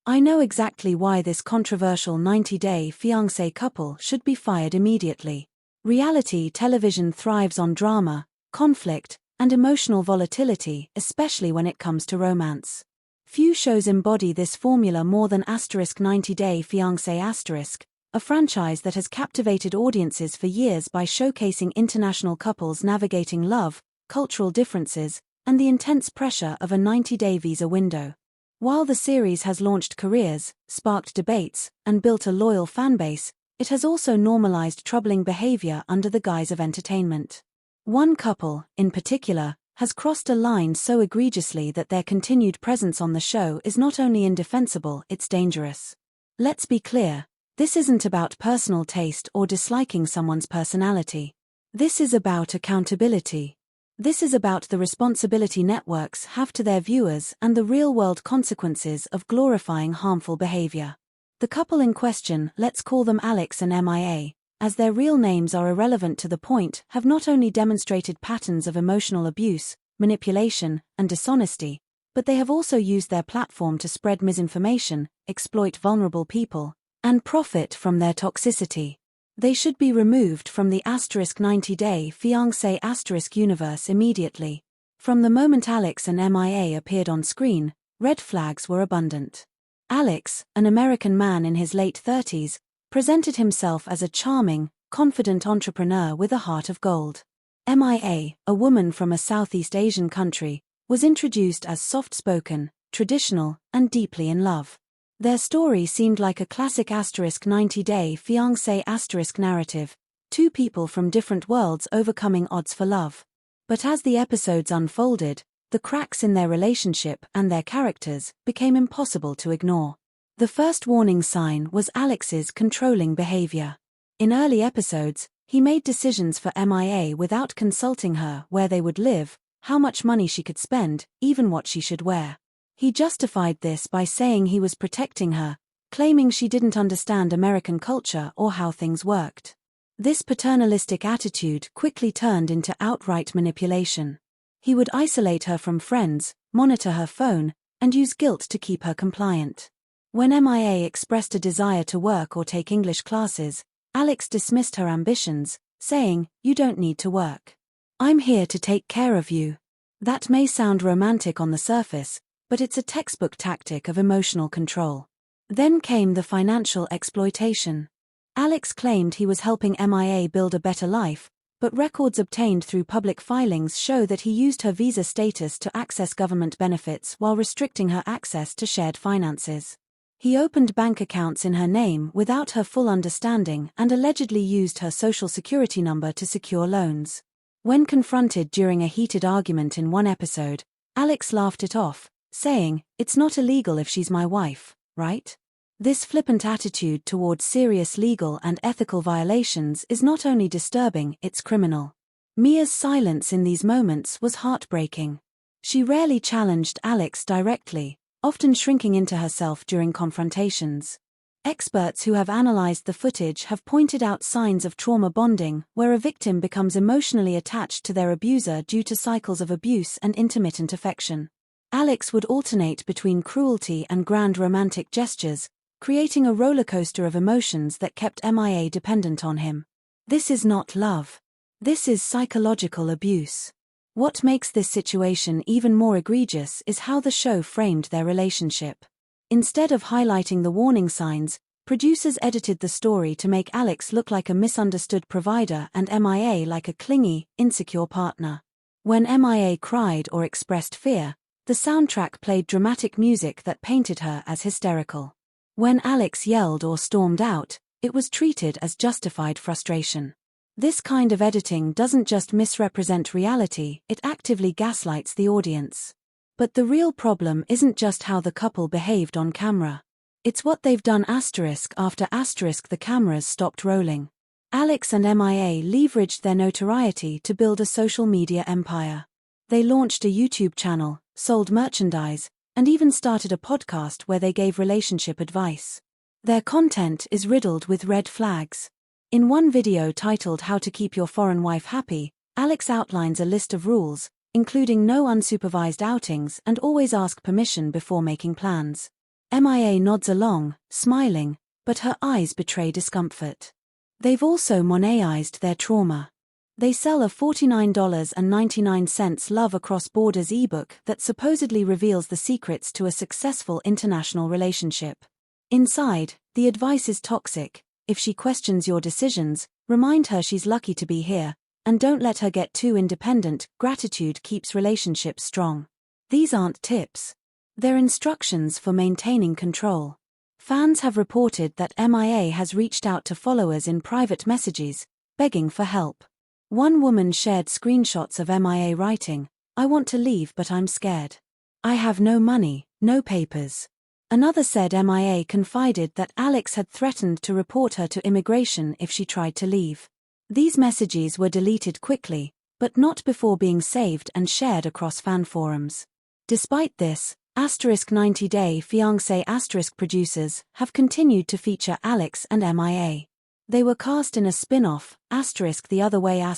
I know exactly why this controversial 90-day fiancé couple should be fired immediately. Reality television thrives on drama, conflict, and emotional volatility, especially when it comes to romance. Few shows embody this formula more than 90-day fiancé*, a franchise that has captivated audiences for years by showcasing international couples navigating love, cultural differences, and the intense pressure of a 90-day visa window. While the series has launched careers, sparked debates, and built a loyal fanbase, it has also normalized troubling behavior under the guise of entertainment. One couple, in particular, has crossed a line so egregiously that their continued presence on the show is not only indefensible, it's dangerous. Let's be clear, this isn't about personal taste or disliking someone's personality. This is about accountability. This is about the responsibility networks have to their viewers and the real-world consequences of glorifying harmful behavior. The couple in question, let's call them Alex and Mia, as their real names are irrelevant to the point, have not only demonstrated patterns of emotional abuse, manipulation, and dishonesty, but they have also used their platform to spread misinformation, exploit vulnerable people, and profit from their toxicity. They should be removed from the 90-day fiancé* universe immediately. From the moment Alex and Mia appeared on screen, red flags were abundant. Alex, an American man in his late 30s, presented himself as a charming, confident entrepreneur with a heart of gold. Mia, a woman from a Southeast Asian country, was introduced as soft-spoken, traditional, and deeply in love. Their story seemed like a classic 90-day fiancé* narrative, two people from different worlds overcoming odds for love. But as the episodes unfolded, the cracks in their relationship and their characters became impossible to ignore. The first warning sign was Alex's controlling behavior. In early episodes, he made decisions for Mia without consulting her where they would live, how much money she could spend, even what she should wear. He justified this by saying he was protecting her, claiming she didn't understand American culture or how things worked. This paternalistic attitude quickly turned into outright manipulation. He would isolate her from friends, monitor her phone, and use guilt to keep her compliant. When Mia expressed a desire to work or take English classes, Alex dismissed her ambitions, saying, "You don't need to work. I'm here to take care of you." That may sound romantic on the surface, but it's a textbook tactic of emotional control. Then came the financial exploitation. Alex claimed he was helping Mia build a better life, but records obtained through public filings show that he used her visa status to access government benefits while restricting her access to shared finances. He opened bank accounts in her name without her full understanding and allegedly used her social security number to secure loans. When confronted during a heated argument in one episode, Alex laughed it off, saying, "It's not illegal if she's my wife, right?" This flippant attitude towards serious legal and ethical violations is not only disturbing, it's criminal. Mia's silence in these moments was heartbreaking. She rarely challenged Alex directly, often shrinking into herself during confrontations. Experts who have analyzed the footage have pointed out signs of trauma bonding, where a victim becomes emotionally attached to their abuser due to cycles of abuse and intermittent affection. Alex would alternate between cruelty and grand romantic gestures, creating a rollercoaster of emotions that kept Mia dependent on him. This is not love. This is psychological abuse. What makes this situation even more egregious is how the show framed their relationship. Instead of highlighting the warning signs, producers edited the story to make Alex look like a misunderstood provider and Mia like a clingy, insecure partner. When Mia cried or expressed fear, the soundtrack played dramatic music that painted her as hysterical. When Alex yelled or stormed out, it was treated as justified frustration. This kind of editing doesn't just misrepresent reality, it actively gaslights the audience. But the real problem isn't just how the couple behaved on camera. It's what they've done after the cameras stopped rolling. Alex and Mia leveraged their notoriety to build a social media empire. They launched a YouTube channel, sold merchandise, and even started a podcast where they gave relationship advice. Their content is riddled with red flags. In one video titled "How to Keep Your Foreign Wife Happy," Alex outlines a list of rules, including no unsupervised outings and always ask permission before making plans. Mia nods along, smiling, but her eyes betray discomfort. They've also monetized their trauma. They sell a $49.99 Love Across Borders ebook that supposedly reveals the secrets to a successful international relationship. Inside, the advice is toxic. If she questions your decisions, remind her she's lucky to be here, and don't let her get too independent. Gratitude keeps relationships strong. These aren't tips. They're instructions for maintaining control. Fans have reported that Mia has reached out to followers in private messages, begging for help. One woman shared screenshots of Mia writing, "I want to leave but I'm scared. I have no money, no papers." Another said Mia confided that Alex had threatened to report her to immigration if she tried to leave. These messages were deleted quickly, but not before being saved and shared across fan forums. Despite this, 90-day Fiancé producers have continued to feature Alex and Mia. They were cast in a spin-off, The Other Way*,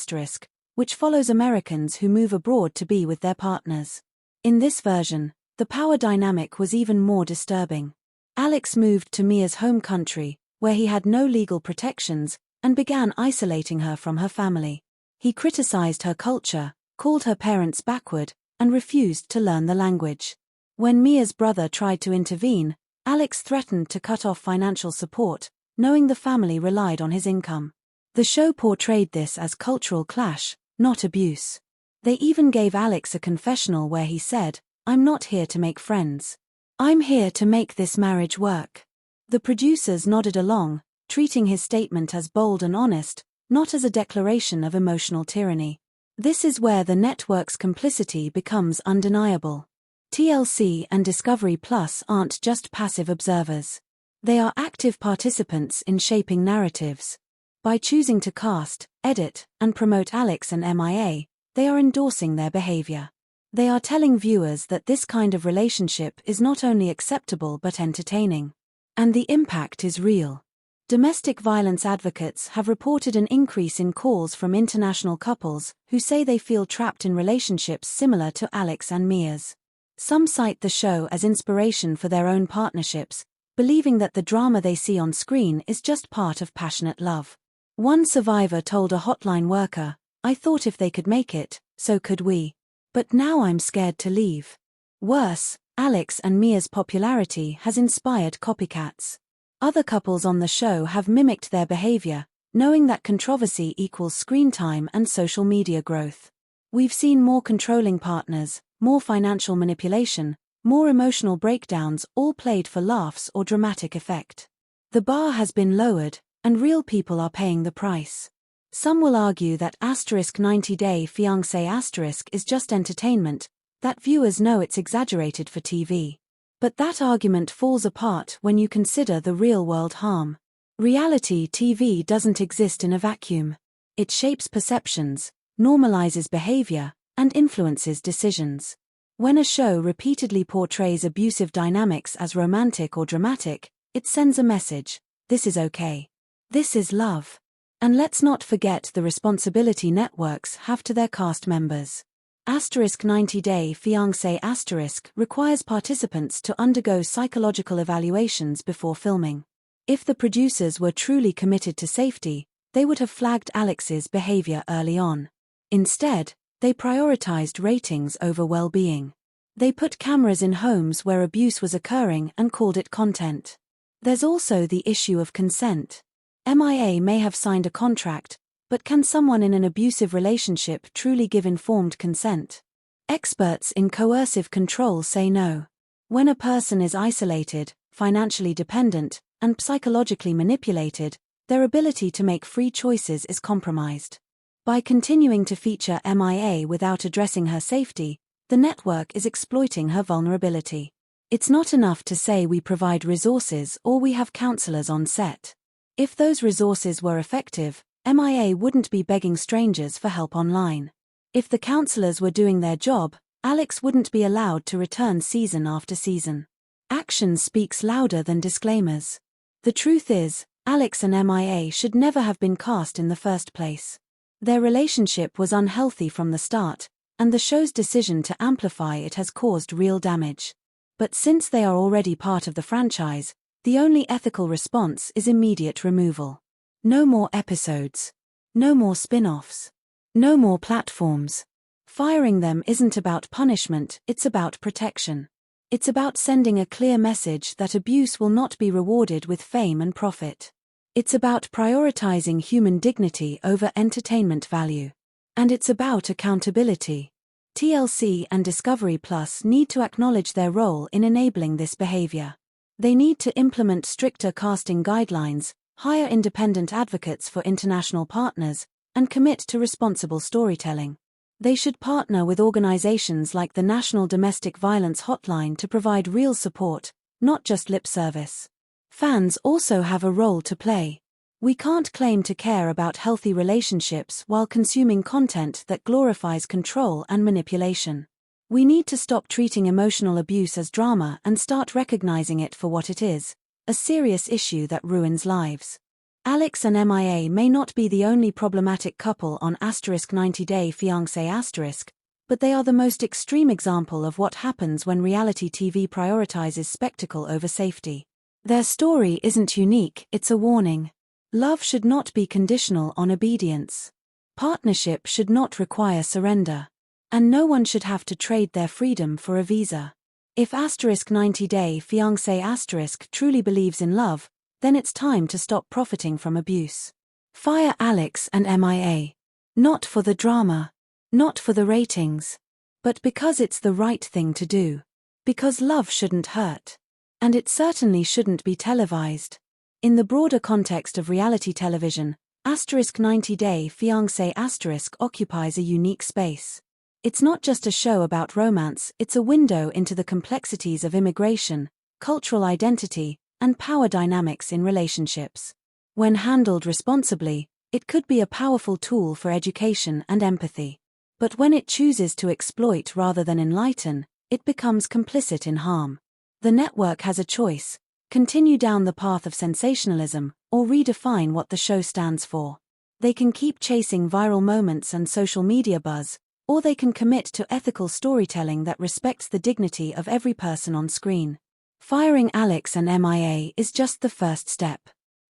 which follows Americans who move abroad to be with their partners. In this version, the power dynamic was even more disturbing. Alex moved to Mia's home country, where he had no legal protections, and began isolating her from her family. He criticized her culture, called her parents backward, and refused to learn the language. When Mia's brother tried to intervene, Alex threatened to cut off financial support, knowing the family relied on his income. The show portrayed this as cultural clash, not abuse. They even gave Alex a confessional where he said, "I'm not here to make friends. I'm here to make this marriage work." The producers nodded along, treating his statement as bold and honest, not as a declaration of emotional tyranny. This is where the network's complicity becomes undeniable. TLC and Discovery Plus aren't just passive observers. They are active participants in shaping narratives. By choosing to cast, edit, and promote Alex and Mia, they are endorsing their behavior. They are telling viewers that this kind of relationship is not only acceptable but entertaining. And the impact is real. Domestic violence advocates have reported an increase in calls from international couples who say they feel trapped in relationships similar to Alex and Mia's. Some cite the show as inspiration for their own partnerships, believing that the drama they see on screen is just part of passionate love. One survivor told a hotline worker, "I thought if they could make it, so could we. But now I'm scared to leave." Worse, Alex and Mia's popularity has inspired copycats. Other couples on the show have mimicked their behavior, knowing that controversy equals screen time and social media growth. We've seen more controlling partners, more financial manipulation, more emotional breakdowns, all played for laughs or dramatic effect. The bar has been lowered, and real people are paying the price. Some will argue that 90-day Fiancé is just entertainment, that viewers know it's exaggerated for TV. But that argument falls apart when you consider the real-world harm. Reality TV doesn't exist in a vacuum. It shapes perceptions, normalizes behavior, and influences decisions. When a show repeatedly portrays abusive dynamics as romantic or dramatic, it sends a message: this is okay. This is love. And let's not forget the responsibility networks have to their cast members. 90-day Fiancé requires participants to undergo psychological evaluations before filming. If the producers were truly committed to safety, they would have flagged Alex's behavior early on. Instead, they prioritized ratings over well-being. They put cameras in homes where abuse was occurring and called it content. There's also the issue of consent. Mia may have signed a contract, but can someone in an abusive relationship truly give informed consent? Experts in coercive control say no. When a person is isolated, financially dependent, and psychologically manipulated, their ability to make free choices is compromised. By continuing to feature Mia without addressing her safety, the network is exploiting her vulnerability. It's not enough to say we provide resources or we have counselors on set. If those resources were effective, Mia wouldn't be begging strangers for help online. If the counselors were doing their job, Alex wouldn't be allowed to return season after season. Action speaks louder than disclaimers. The truth is, Alex and Mia should never have been cast in the first place. Their relationship was unhealthy from the start, and the show's decision to amplify it has caused real damage. But since they are already part of the franchise, the only ethical response is immediate removal. No more episodes. No more spin-offs. No more platforms. Firing them isn't about punishment, it's about protection. It's about sending a clear message that abuse will not be rewarded with fame and profit. It's about prioritizing human dignity over entertainment value. And it's about accountability. TLC and Discovery Plus need to acknowledge their role in enabling this behavior. They need to implement stricter casting guidelines, hire independent advocates for international partners, and commit to responsible storytelling. They should partner with organizations like the National Domestic Violence Hotline to provide real support, not just lip service. Fans also have a role to play. We can't claim to care about healthy relationships while consuming content that glorifies control and manipulation. We need to stop treating emotional abuse as drama and start recognizing it for what it is, a serious issue that ruins lives. Alex and Mia may not be the only problematic couple on *90-day Fiancé*, but they are the most extreme example of what happens when reality TV prioritizes spectacle over safety. Their story isn't unique, it's a warning. Love should not be conditional on obedience. Partnership should not require surrender. And no one should have to trade their freedom for a visa. If *90-day Fiancé* truly believes in love, then it's time to stop profiting from abuse. Fire Alex and Mia. Not for the drama. Not for the ratings. But because it's the right thing to do. Because love shouldn't hurt. And it certainly shouldn't be televised. In the broader context of reality television, *90-day Fiancé* occupies a unique space. It's not just a show about romance, it's a window into the complexities of immigration, cultural identity, and power dynamics in relationships. When handled responsibly, it could be a powerful tool for education and empathy. But when it chooses to exploit rather than enlighten, it becomes complicit in harm. The network has a choice: continue down the path of sensationalism, or redefine what the show stands for. They can keep chasing viral moments and social media buzz, or they can commit to ethical storytelling that respects the dignity of every person on screen. Firing Alex and Mia is just the first step.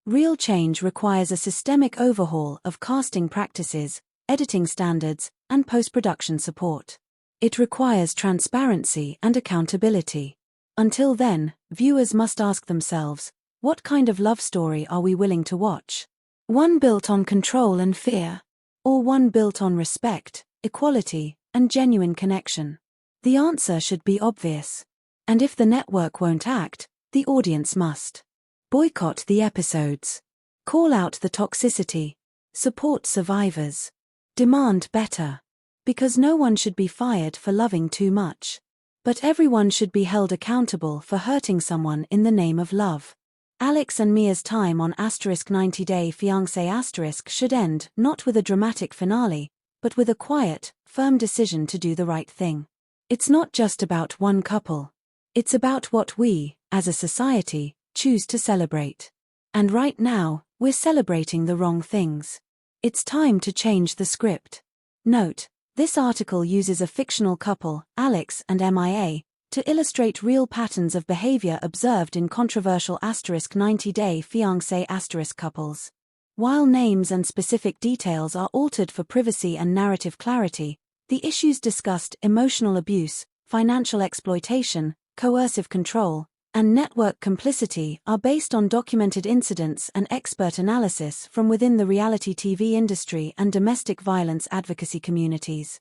Real change requires a systemic overhaul of casting practices, editing standards, and post-production support. It requires transparency and accountability. Until then, viewers must ask themselves, what kind of love story are we willing to watch? One built on control and fear? Or one built on respect, equality, and genuine connection? The answer should be obvious. And if the network won't act, the audience must. Boycott the episodes. Call out the toxicity. Support survivors. Demand better. Because no one should be fired for loving too much. But everyone should be held accountable for hurting someone in the name of love. Alex and Mia's time on *90-day Fiancé* should end not with a dramatic finale, but with a quiet, firm decision to do the right thing. It's not just about one couple. It's about what we, as a society, choose to celebrate. And right now, we're celebrating the wrong things. It's time to change the script. Note: this article uses a fictional couple, Alex and Mia, to illustrate real patterns of behavior observed in controversial *90-day Fiancé* couples. While names and specific details are altered for privacy and narrative clarity, the issues discussed, emotional abuse, financial exploitation, coercive control, and network complicity, are based on documented incidents and expert analysis from within the reality TV industry and domestic violence advocacy communities.